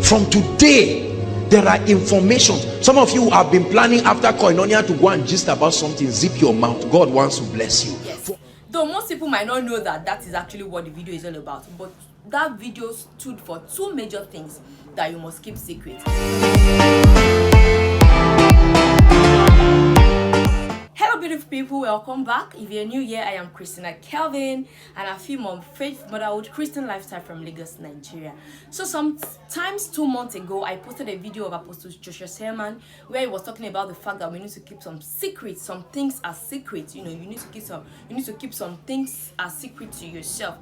From today, there are information. Some of you have been planning after Koinonia to go and gist about something. Zip your mouth. God wants to bless you. Yes. Though most people might not know that that is actually what the video is all about, but that video stood for two major things that you must keep secret. Hello beautiful people, welcome back. If you're new here, I am Christina Kelvin, and I film on faith, motherhood, Christian lifestyle from Lagos, Nigeria. So sometimes 2 months ago, I posted a video of Apostle Joshua SELMAN where he was talking about the fact that we need to keep some secrets, some things as secret. You need to keep some things as secret to yourself.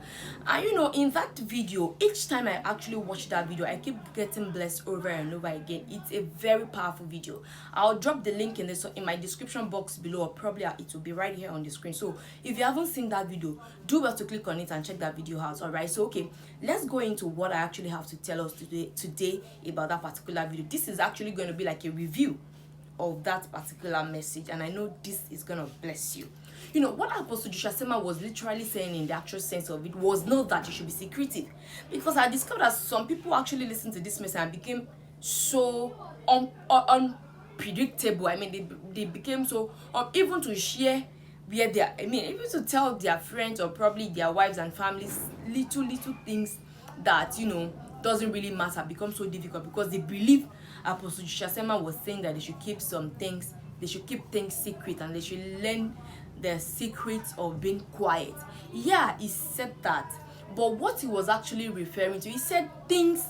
And in that video, each time I actually watch that video, I keep getting blessed over and over again. It's a very powerful video. I'll drop the link in my description box below, or probably it will be right here on the screen. So if you haven't seen that video, do well to click on it and check that video out. All right, so okay, let's go into what I actually have to tell us today about that particular video. This is actually going to be like a review of that particular message, and I know this is going to bless you. What Apostle Joshua SELMAN was literally saying in the actual sense of it was not that you should be secretive, because I discovered that some people actually listened to this message and became so unpredictable. I mean, they became so even to share where they are, even to tell their friends or probably their wives and families little things that doesn't really matter, become so difficult because they believe Apostle Joshua SELMAN was saying that they should keep some things, they should keep things secret, and they should learn the secrets of being quiet. Yeah, he said that, but what he was actually referring to, he said things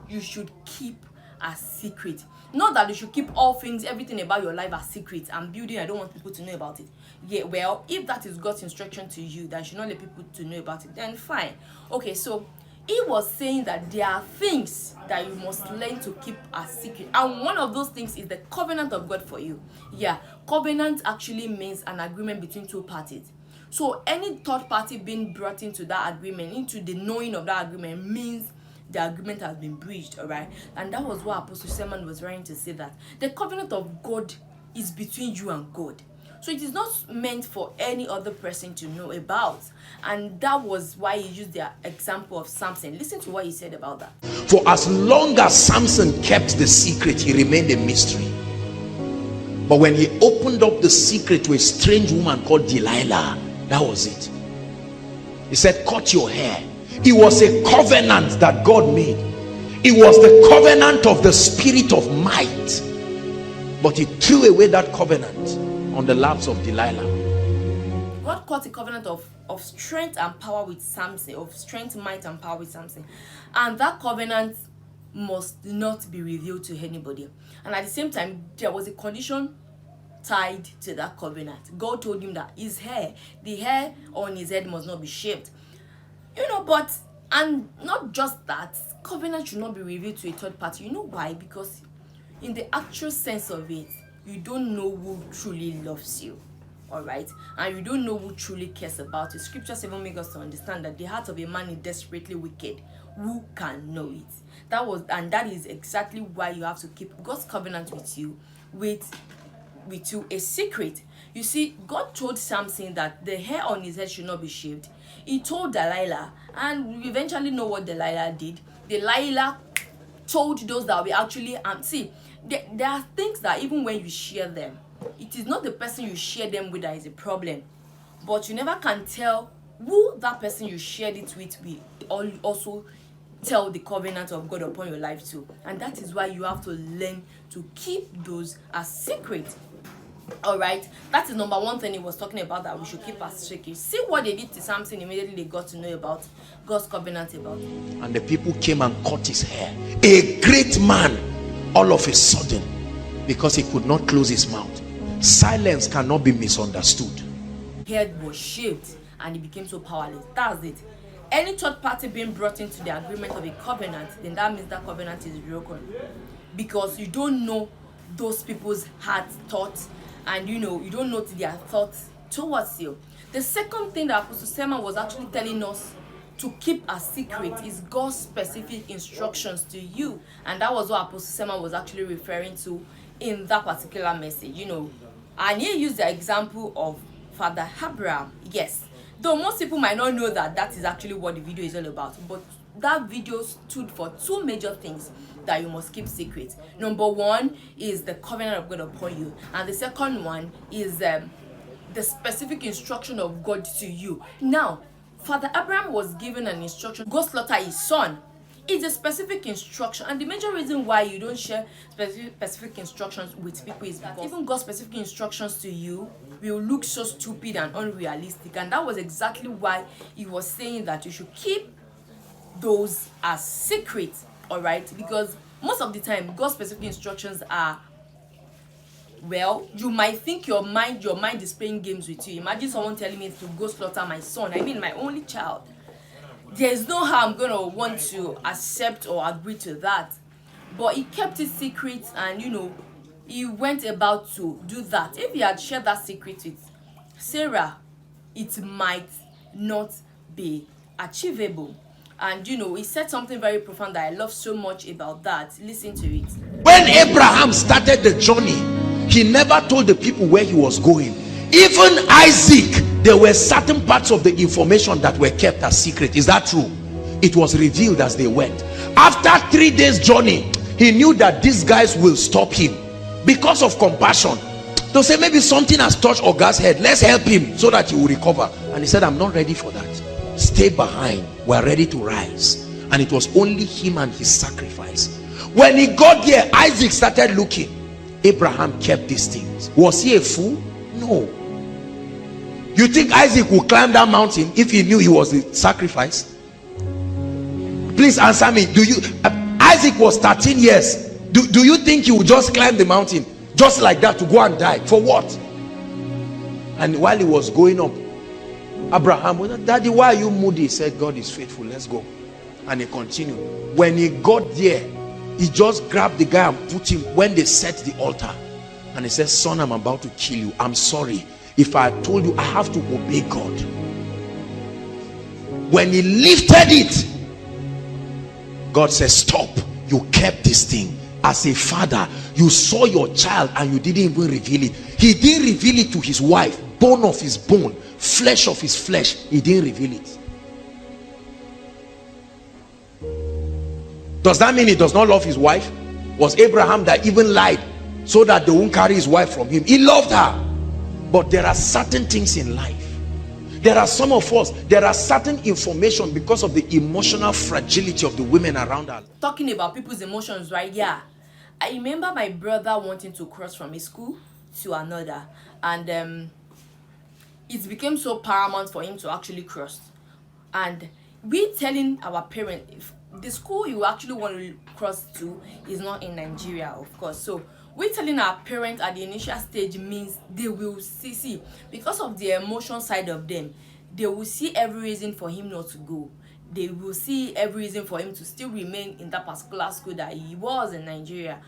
you should keep as secret. Not that you should keep all things, everything about your life as secret. I'm building, I don't want people to know about it. Yeah, well, if that is God's instruction to you, that you should not let people to know about it, then fine. Okay, so he was saying that there are things that you must learn to keep as secret, and one of those things is the covenant of God for you. Yeah, covenant actually means an agreement between two parties. So any third party being brought into that agreement, into the knowing of that agreement, means the agreement has been breached. All right, and that was what Apostle SELMAN was trying to say, that the covenant of God is between you and God. So it is not meant for any other person to know about. And that was why he used the example of Samson. Listen to what he said about that. For as long as Samson kept the secret, he remained a mystery. But when he opened up the secret to a strange woman called Delilah, that was it. He said, cut your hair. It was a covenant that God made. It was the covenant of the spirit of might. But he threw away that covenant on the laps of Delilah. God caught a covenant of strength and power with Samson, of strength, might, and power with Samson. And that covenant must not be revealed to anybody. And at the same time, there was a condition tied to that covenant. God told him that his hair, the hair on his head, must not be shaved. But, and not just that, covenant should not be revealed to a third party. You know why? Because in the actual sense of it, you don't know who truly loves you, all right? And you don't know who truly cares about you. Scriptures even make us to understand that the heart of a man is desperately wicked. Who can know it? That is exactly why you have to keep God's covenant with you, with you, a secret. You see, God told Samson that the hair on his head should not be shaved. He told Delilah, and we eventually know what Delilah did. Delilah told those that we actually see. There are things that even when you share them, it is not the person you share them with that is a problem, but you never can tell who that person you shared it with will also tell the covenant of God upon your life too. And that is why you have to learn to keep those as secret. All right, that is number one thing he was talking about, that we should keep as secret. See what they did to Samson. Immediately they got to know about God's covenant about him. And the people came and cut his hair. A great man, all of a sudden, because he could not close his mouth. Silence cannot be misunderstood. Head was shaved and he became so powerless. That's it. Any third party being brought into the agreement of a covenant, then that means that covenant is broken, because you don't know those people's heart thoughts, and you don't know their thoughts towards you. The second thing that Apostle SELMAN was actually telling us to keep a secret is God's specific instructions to you, and that was what Apostle SELMAN was actually referring to in that particular message. And he used the example of Father Abraham. Yes, though most people might not know that that is actually what the video is all about, but that video stood for two major things that you must keep secret. Number one is the covenant of God upon you, and the second one is the specific instruction of God to you. Now, Father Abraham was given an instruction: go slaughter his son. It's a specific instruction, and the major reason why you don't share specific instructions with people is because even God's specific instructions to you will look so stupid and unrealistic, and that was exactly why he was saying that you should keep those as secret. All right, because most of the time God's specific instructions are, well, you might think your mind is playing games with you. Imagine someone telling me to go slaughter my son, I mean my only child. There's no how I'm gonna want to accept or agree to that. But he kept it secret, and he went about to do that. If he had shared that secret with Sarah, it might not be achievable. And he said something very profound that I love so much about that. Listen to it. When Abraham started the journey, he never told the people where he was going. Even Isaac, there were certain parts of the information that were kept as secret. Is that true? It was revealed as they went. After 3 days journey, he knew that these guys will stop him because of compassion. They'll say, maybe something has touched Oga's head, let's help him so that he will recover. And he said, I'm not ready for that. Stay behind, we're ready to rise. And it was only him and his sacrifice. When he got there, Isaac started looking. Abraham kept these things. Was he a fool? No. You think Isaac would climb that mountain if he knew he was the sacrifice? Please answer me. Isaac was 13 years. Do you think he would just climb the mountain just like that to go and die? For what? And while he was going up, Abraham was, Daddy, why are you moody? He said, God is faithful, let's go. And he continued. When he got there, he just grabbed the guy and put him when they set the altar. And he said, son, I'm about to kill you. I'm sorry. If I had told you, I have to obey God. When he lifted it, God says, stop. You kept this thing. As a father, you saw your child and you didn't even reveal it. He didn't reveal it to his wife. Bone of his bone, flesh of his flesh. He didn't reveal it. Does that mean he does not love his wife? Was Abraham that even lied so that they won't carry his wife from him? He loved her. But there are certain things in life. There are some of us, there are certain information because of the emotional fragility of the women around us. Talking about people's emotions, right? Yeah. I remember my brother wanting to cross from a school to another. And it became so paramount for him to actually cross. And we telling our parents, if the school you actually want to cross to is not in Nigeria, of course. So we telling our parents at the initial stage means they will see because of the emotion side of them, they will see every reason for him not to go. They will see every reason for him to still remain in that particular school that he was in Nigeria.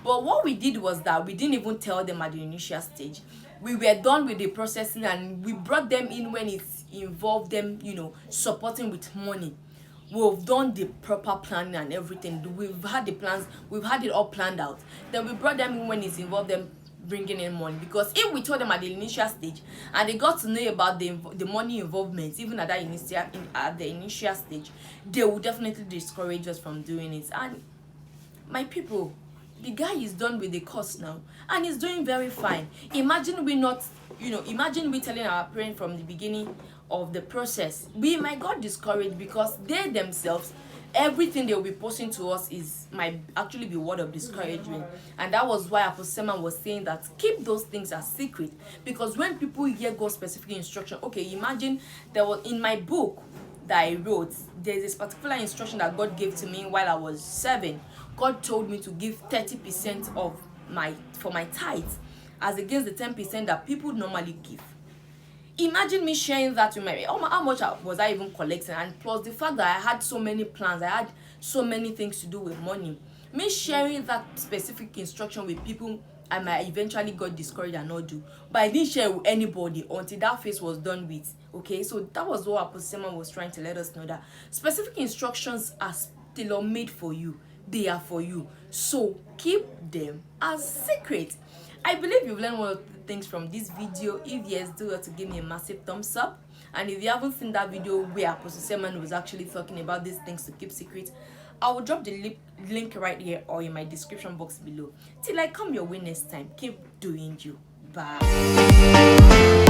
But what we did was that we didn't even tell them at the initial stage. We were done with the processing and we brought them in when it involved them, supporting with money. We've done the proper planning and everything. We've had the plans, we've had it all planned out. Then we brought them in when it involved them bringing in money. Because if we told them at the initial stage and they got to know about the money involvement, even at the initial stage, they would definitely discourage us from doing it. And my people, the guy is done with the course now and he's doing very fine. Imagine we telling our parents from the beginning of the process, we might got discouraged because they themselves, everything they will be posting to us might actually be word of discouragement. And that was why Apostle Selman was saying that keep those things as secret, because when people hear God's specific instruction, okay, imagine there was in my book that I wrote, there's this particular instruction that God gave to me while I was 7. God told me to give 30% for my tithes as against the 10% that people normally give. Imagine me sharing that with my, how much was I even collecting? And plus the fact that I had so many plans, I had so many things to do with money. Me sharing that specific instruction with people, I might eventually got discouraged and not do. But I didn't share with anybody until that phase was done with. Okay, so that was what Apostle Selman was trying to let us know, that specific instructions are still made for you. They are for you. So keep them as secret. I believe you've learned one of the things from this video. If yes, do well to give me a massive thumbs up. And if you haven't seen that video where Apostle Selman was actually talking about these things to keep secret, I will drop the link right here or in my description box below. Till I come your way next time, keep doing you. Bye.